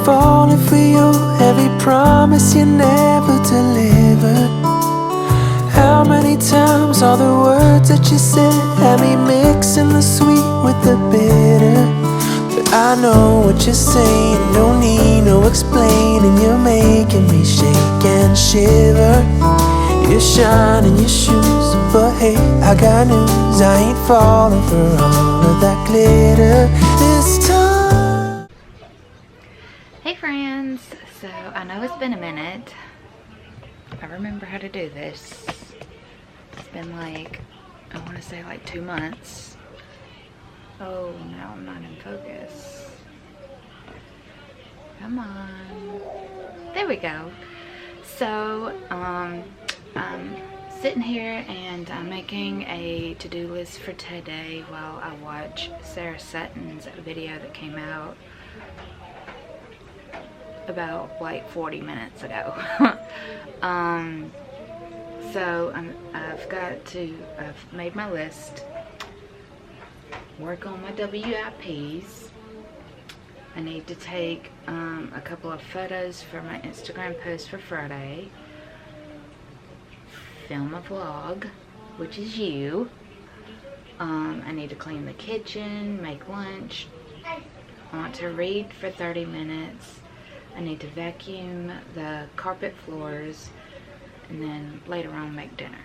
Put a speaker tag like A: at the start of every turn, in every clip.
A: falling for you, every promise you never delivered. How many times all the words that you said had me mixing the sweet with the bitter. But I know what you're saying, don't need no explaining. You're making me shake and shiver. You're shining your shoes, but hey, I got news. I ain't falling for all of that glitter this time.
B: Hey friends, so I know it's been a minute. I remember how to do this. It's been like, I want to say like 2 months. Oh, now I'm not in focus. Come on. There we go. So, I'm sitting here and I'm making a to-do list for today while I watch Sarah Sutton's video that came out about like 40 minutes ago. So I've made my list, work on my WIPs. I need to take a couple of photos for my Instagram post for Friday, film a vlog, which is you. I need to clean the kitchen, make lunch. I want to read for 30 minutes. I need to vacuum the carpet floors, and then later on make dinner.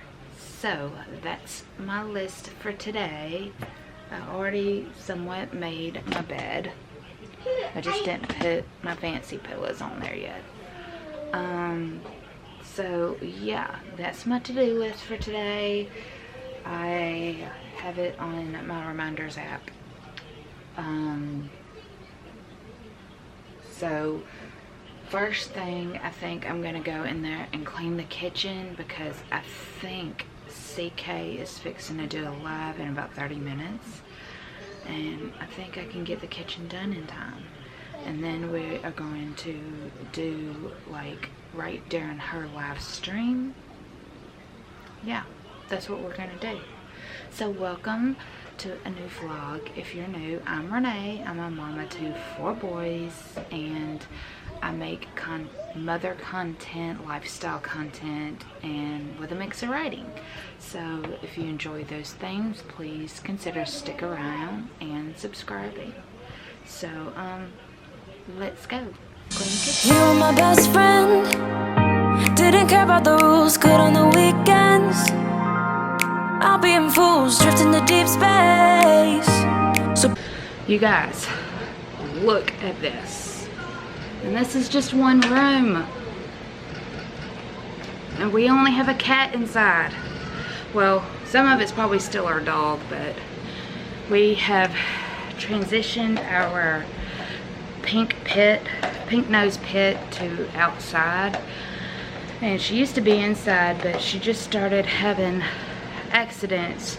B: So that's my list for today. I already somewhat made my bed. I just didn't put my fancy pillows on there yet. So yeah, that's my to-do list for today. I have it on my reminders app. So first thing, I think I'm gonna go in there and clean the kitchen because I think CK is fixing to do a live in about 30 minutes. And I think I can get the kitchen done in time. And then we are going to do like right during her live stream. Yeah, that's what we're gonna do. So welcome to a new vlog. If you're new, I'm Renee. I'm a mama to 4 boys, and I make mother content, lifestyle content, and with a mix of writing. So if you enjoy those things, please consider stick around and subscribing. So let's go.
C: You were my best friend, didn't care about the rules, good on the weekends. I'll be in fools, drifting to deep space. So
B: you guys, look at this. And this is just one room. And we only have a cat inside. Well, some of it's probably still our dog, but we have transitioned our pink nose pit to outside. And she used to be inside, but she just started having accidents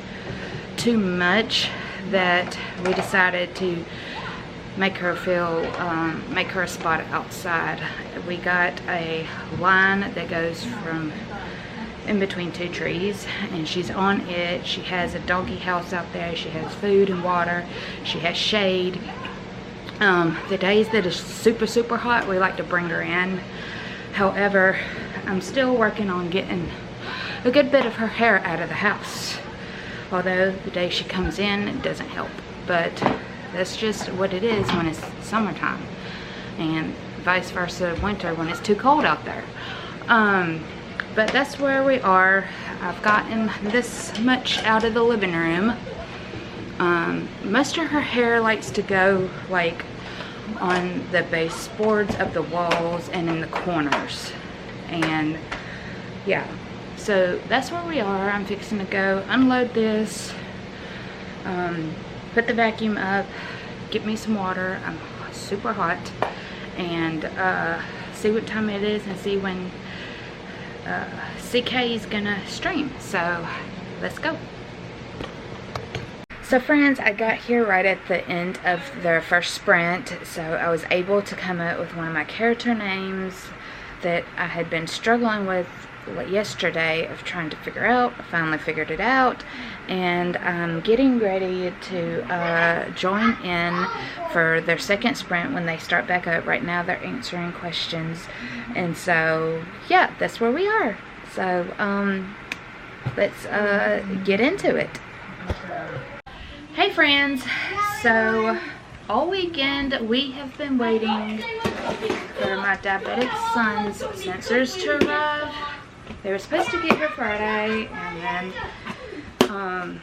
B: too much that we decided to make her a spot outside. We got a line that goes from in between 2 trees, and she's on it. She has a doggy house out there. She has food and water. She has shade. The days that is super hot, we like to bring her in. However, I'm still working on getting a good bit of her hair out of the house. Although the day she comes in, it doesn't help. But that's just what it is when it's summertime, and vice versa winter when it's too cold out there. But that's where we are. I've gotten this much out of the living room. Most of her hair likes to go like on the baseboards of the walls and in the corners. And yeah, so that's where we are. I'm fixing to go unload this, put the vacuum up, get me some water. I'm super hot, and see what time it is and see when CK is gonna stream. So let's go. So friends, I got here right at the end of their first sprint, so I was able to come up with one of my character names that I had been struggling with yesterday of trying to figure out. I finally figured it out, and I'm getting ready to join in for their second sprint when they start back up. Right now they're answering questions, and so yeah, that's where we are. So let's get into it. Hey friends, so all weekend we have been waiting for my diabetic son's sensors to arrive. They were supposed to get here Friday, and then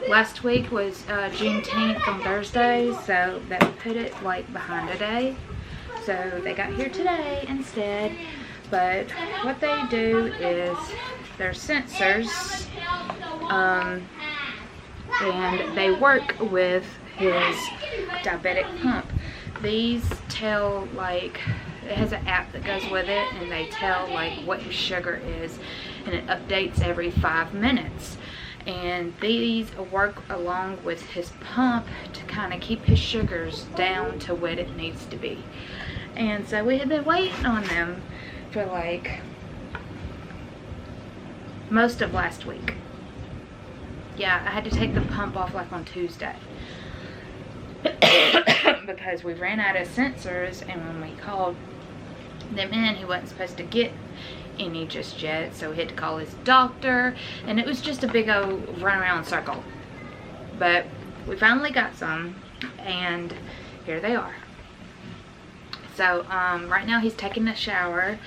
B: last week was Juneteenth on Thursday, so that put it like behind a day. So they got here today instead. But what they do is they're sensors, and they work with his diabetic pump. These tell, like, it has an app that goes with it, and they tell like what his sugar is, and it updates every 5 minutes. And these work along with his pump to kind of keep his sugars down to what it needs to be. And so we have been waiting on them for like most of last week. Yeah, I had to take the pump off like on Tuesday because we ran out of sensors, and when we called them in, he wasn't supposed to get any just yet, so he had to call his doctor, and it was just a big old run around circle. But we finally got some, and here they are. So right now he's taking a shower,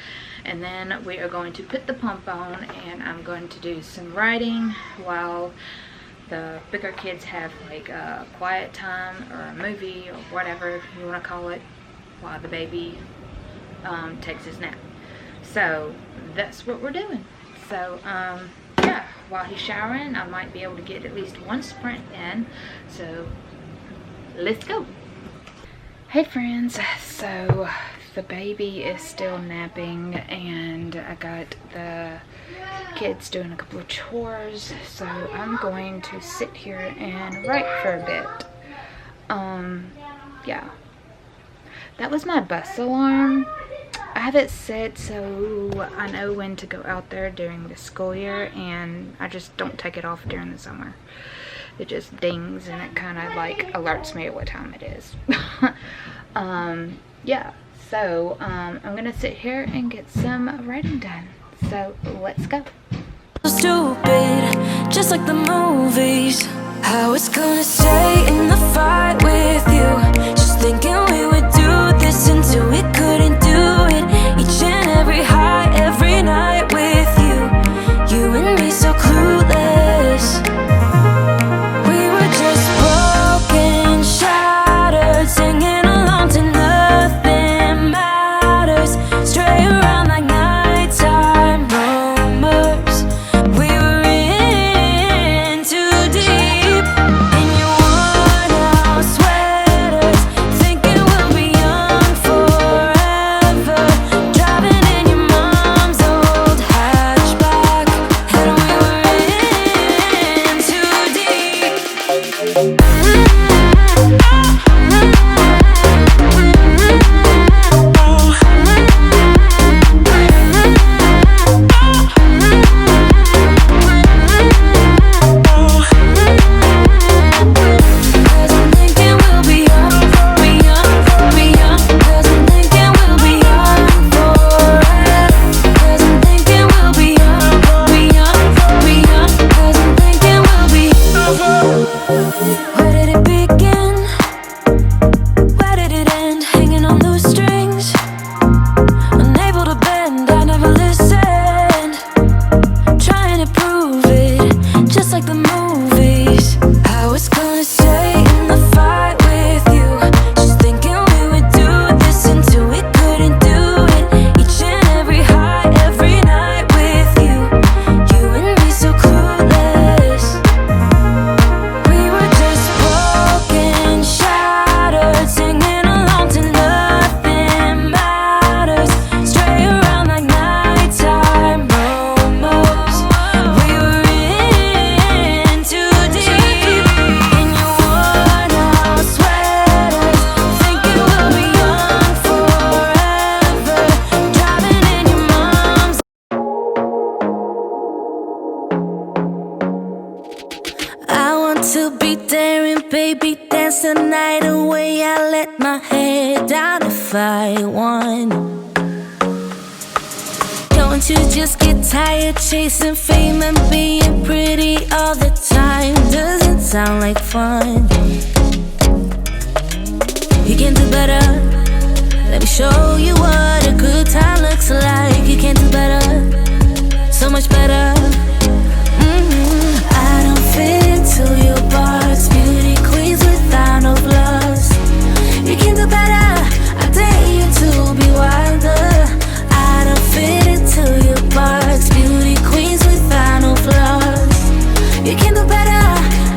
B: and then we are going to put the pump on, and I'm going to do some writing while the bigger kids have like a quiet time or a movie or whatever you want to call it, while the baby takes his nap. So that's what we're doing. So yeah, while he's showering, I might be able to get at least one sprint in. So let's go. Hey friends, so the baby is still napping, and I got the kids doing a couple of chores, so I'm going to sit here and write for a bit. Yeah, that was my bus alarm. I have it set so I know when to go out there during the school year, and I just don't take it off during the summer. It just dings, and it kind of like alerts me at what time it is. Yeah, so I'm gonna sit here and get some writing done. So let's go.
C: Stupid, just like the movies. How it's gonna stay in the fight with you. Just thinking we would do this until we couldn't do it. Each and every high, every night with you. You and me so clueless. We were just broken, shattered, singing along to nothing matters. Stray around like nighttime rumors. We were in too deep in your worn out sweater. the night away, I let my head down if I won. Don't you just get tired chasing fame and being pretty all the time? Doesn't sound like fun. You can do better. Let me show you what a good time looks like. You can do better, so much better. I don't fit into your box. Beauty queens without no flaws. You can do better. I dare you to be wilder. I don't fit into your box. Beauty queens without no flaws. You can do better.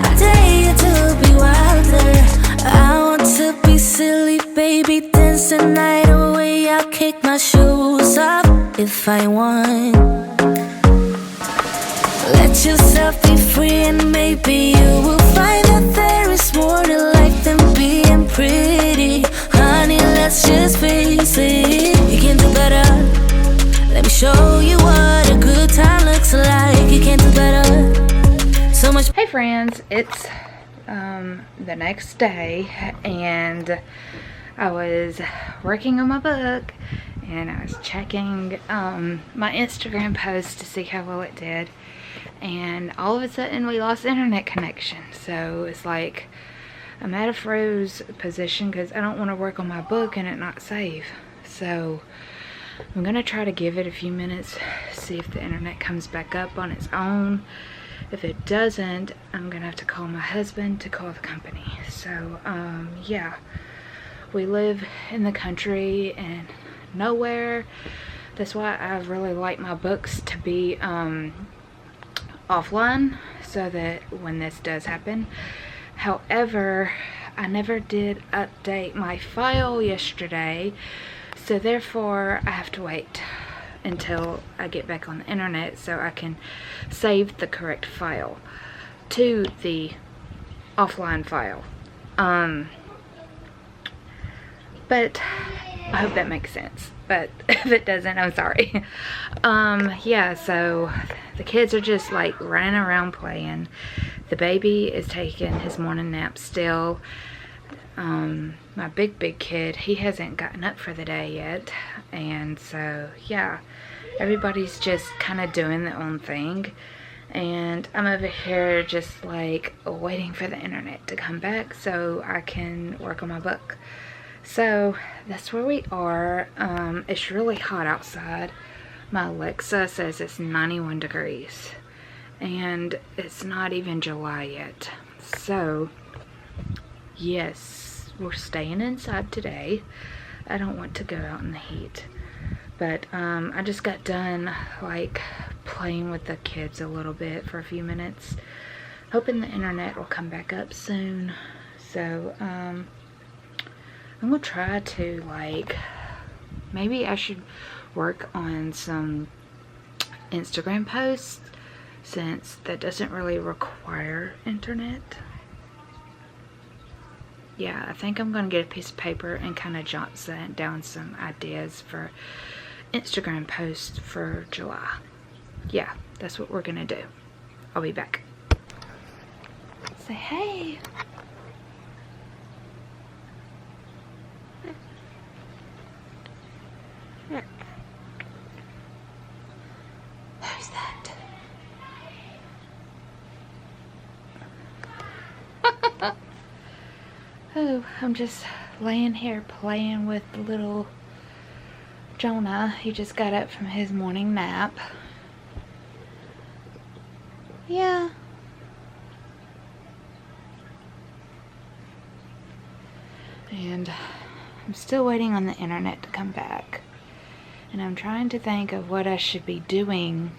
C: I dare you to be wilder. I want to be silly, baby, dance the night away. I'll kick my shoes off if I want. Let yourself be free and maybe you will find that there is more to life than being pretty. Honey, let's just face it. You can do better. Let me show you what a good time looks like. You can do better, so much.
B: Hey friends, it's the next day, and I was working on my book, and I was checking my Instagram post to see how well it did, and all of a sudden we lost internet connection. So it's like I'm at a froze position because I don't want to work on my book and it not save. So I'm gonna try to give it a few minutes, see if the internet comes back up on its own. If it doesn't, I'm gonna have to call my husband to call the company. So yeah, we live in the country and nowhere. That's why I really like my books to be offline, so that when this does happen. However, I never did update my file yesterday, so therefore I have to wait until I get back on the internet so I can save the correct file to the offline file. But I hope that makes sense, but if it doesn't, I'm sorry. Yeah, so the kids are just like running around playing. The baby is taking his morning nap still. My big kid, he hasn't gotten up for the day yet, and so yeah, everybody's just kind of doing their own thing, and I'm over here just like waiting for the internet to come back so I can work on my book. So that's where we are. It's really hot outside. My Alexa says it's 91 degrees and it's not even July yet. So yes, we're staying inside today. I don't want to go out in the heat, but I just got done like playing with the kids a little bit for a few minutes, hoping the internet will come back up soon. So I'm gonna try to, like, maybe I should work on some Instagram posts, since that doesn't really require internet. Yeah, I think I'm gonna get a piece of paper and kind of jot down some ideas for Instagram posts for July. Yeah, that's what we're gonna do. I'll be back. Say hey. Who's that? Oh, I'm just laying here playing with the little Jonah. He just got up from his morning nap. Yeah. And I'm still waiting on the internet to come back. And I'm trying to think of what I should be doing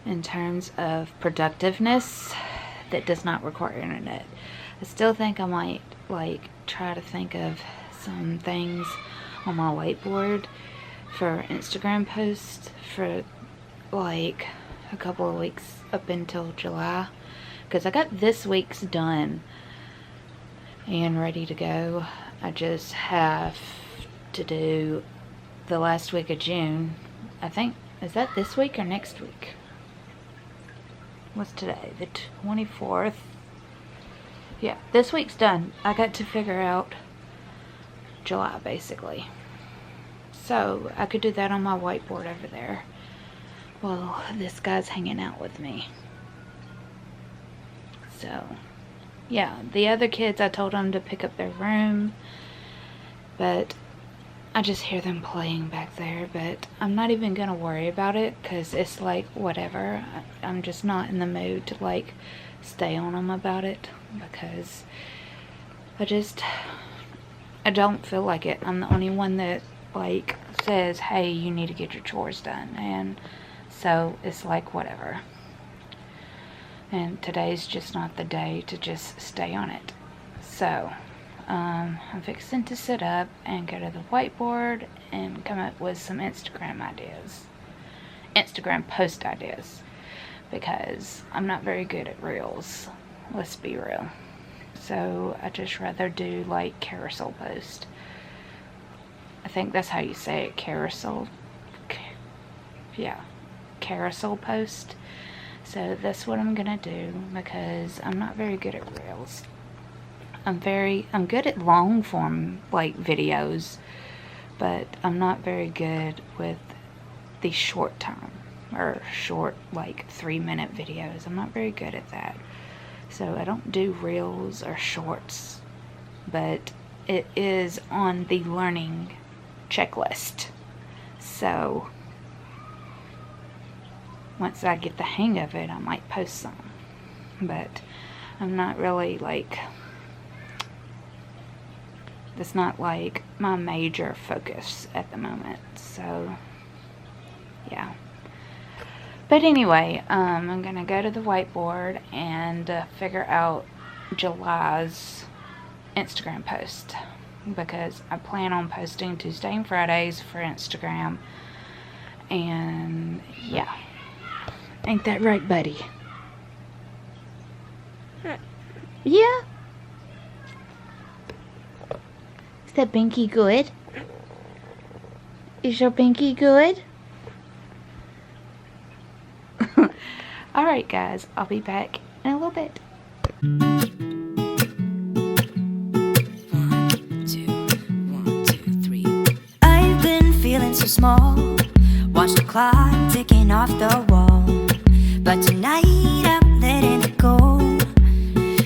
B: in terms of productiveness that does not require internet. I still think I might like try to think of some things on my whiteboard for Instagram posts for like a couple of weeks up until July, because I got this week's done and ready to go. I just have to do the last week of June. I think, is that this week or next week? What's today? The 24th. yeah, this week's done. I got to figure out July basically. So I could do that on my whiteboard over there. Well, this guy's hanging out with me. So, yeah, the other kids, I told them to pick up their room, but I just hear them playing back there. But I'm not even gonna worry about it, because it's like, whatever. I'm just not in the mood to like stay on them about it, because I don't feel like it. I'm the only one that like says, hey, you need to get your chores done, and so it's like, whatever. And today's just not the day to just stay on it. So I'm fixing to sit up and go to the whiteboard and come up with some Instagram ideas, Instagram post ideas, because I'm not very good at reels, let's be real. So I just rather do like carousel post. I think that's how you say it, carousel. Yeah, carousel post. So that's what I'm gonna do, because I'm not very good at reels. I'm good at long form like videos, but I'm not very good with the short time or short like 3-minute videos. I'm not very good at that. So I don't do reels or shorts, but it is on the learning checklist. So once I get the hang of it, I might post some, but I'm not really like, that's not like my major focus at the moment. So yeah, but anyway, I'm gonna go to the whiteboard and figure out July's Instagram post, because I plan on posting Tuesday and Fridays for Instagram. And yeah, ain't that right, buddy? Yeah. Is that binky good? Is your binky good? Alright guys, I'll be back in a little bit.
C: 1, 2, 1, 2, 3. I've been feeling so small. Watch the clock ticking off the wall. But tonight I'm letting it go.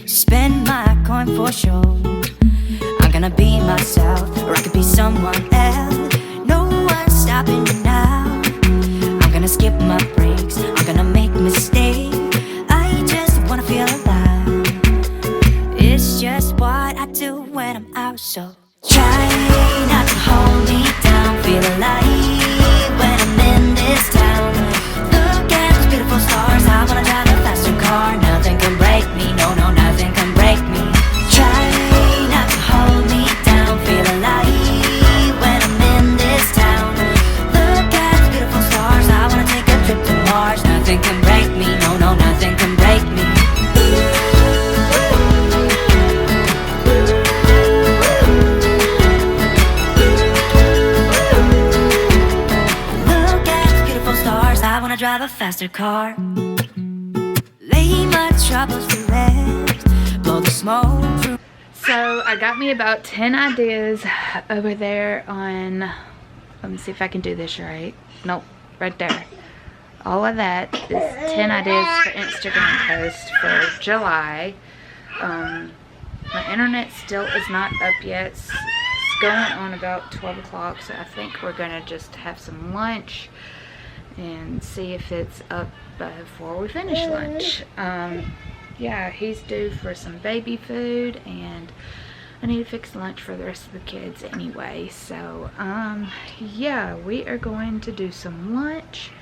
C: Spend my coin for sure. I'm gonna be myself, or I could be someone else. No one's stopping me now. I'm gonna skip my breaks, I'm gonna make mistakes. I just wanna feel alive. It's just what I do when I'm out, so try not to hold me down. Feel alive when I'm in this town. Look at those beautiful stars, I wanna drive a faster car. Nothing can break me, no, no, nothing can break me. Try not to hold me down. Feel alive when I'm in this town. Look at those beautiful stars, I wanna take a trip to Mars. Nothing can break me, no, no, nothing can break me. Look at those beautiful stars, I wanna drive a faster car. Lay my troubles to rest, blow the smoke through.
B: So I got me about 10 ideas over there on, let me see if I can do this right. Nope, right there. All of that is 10 ideas for Instagram posts for July. My internet still is not up yet. It's going on about 12 o'clock, so I think we're gonna just have some lunch and see if it's up before we finish lunch. Yeah, he's due for some baby food, and I need to fix lunch for the rest of the kids anyway. So yeah, we are going to do some lunch,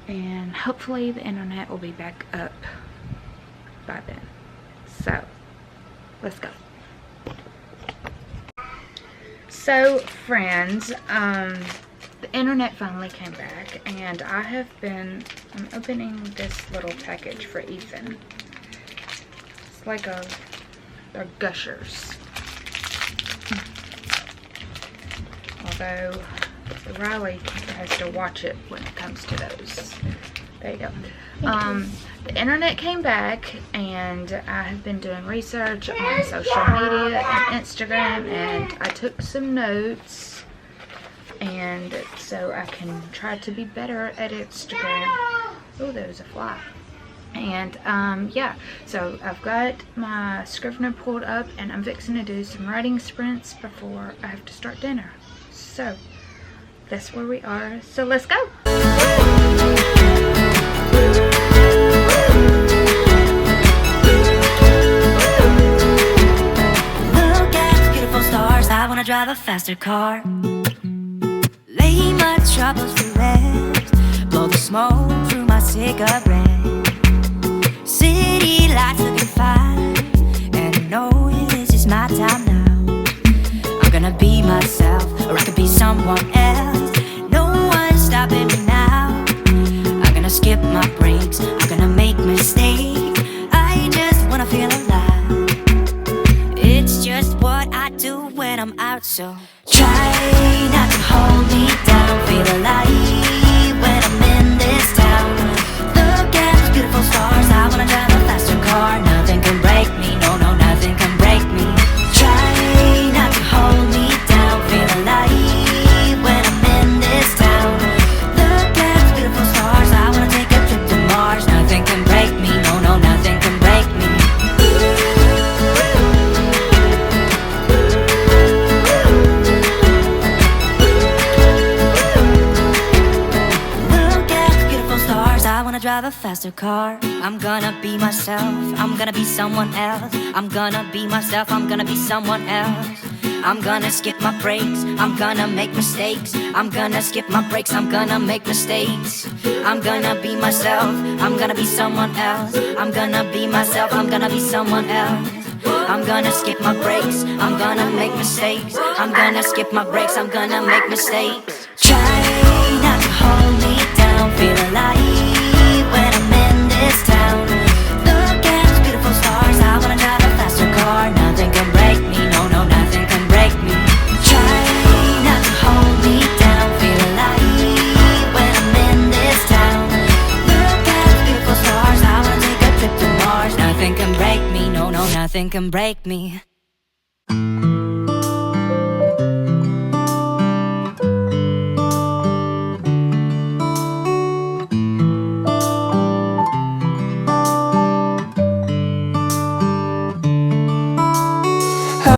B: and hopefully the internet will be back up by then. So let's go. So friends, the internet finally came back, and I'm opening this little package for Ethan. It's like they're Gushers. Although Riley has to watch it when it comes to those. There you go. the internet came back, and I have been doing research on social media and Instagram, and I took some notes, and so I can try to be better at Instagram. Oh, there's a fly. And yeah, so I've got my Scrivener pulled up, and I'm fixing to do some writing sprints before I have to start dinner. So that's where we are, so let's go.
C: Look at the beautiful stars, I wanna drive a faster car. Lay my troubles to rest, blow the smoke through my cigarette. City lights looking fine, and I know this is my time now. I'm gonna be myself, or I could be someone else. No one's stopping me now. I'm gonna skip my breaks, I'm gonna make mistakes. I just wanna feel alive. It's just what I do when I'm out, so try not to hold me down. Feel alive when I'm in this town. Look at those beautiful stars, I wanna drive a faster car. Nothing can break me, no, no, nothing can break me. Try not to hold me down. Feel alive when I'm in this town. Look at those beautiful stars, I wanna take a trip to Mars. Nothing can break me, no, no, nothing can break me. Drive a faster car. I'm gonna be myself, I'm gonna be someone else. I'm gonna be myself, I'm gonna be someone else. I'm gonna skip my breaks, I'm gonna make mistakes. I'm gonna skip my breaks, I'm gonna make mistakes. I'm gonna be myself, I'm gonna be someone else. I'm gonna be myself, I'm gonna be someone else. I'm gonna skip my breaks, I'm gonna make mistakes. I'm gonna skip my breaks, I'm gonna make mistakes. Try not to hold me down, feel alive when I'm in this town. Look at those beautiful stars, I wanna drive a faster car. Nothing can break me, no, no, nothing can break me. Try not to hold me down, feel alive when I'm in this town. Look at those beautiful stars, I wanna take a trip to Mars. Nothing can break me, no, no, nothing can break me.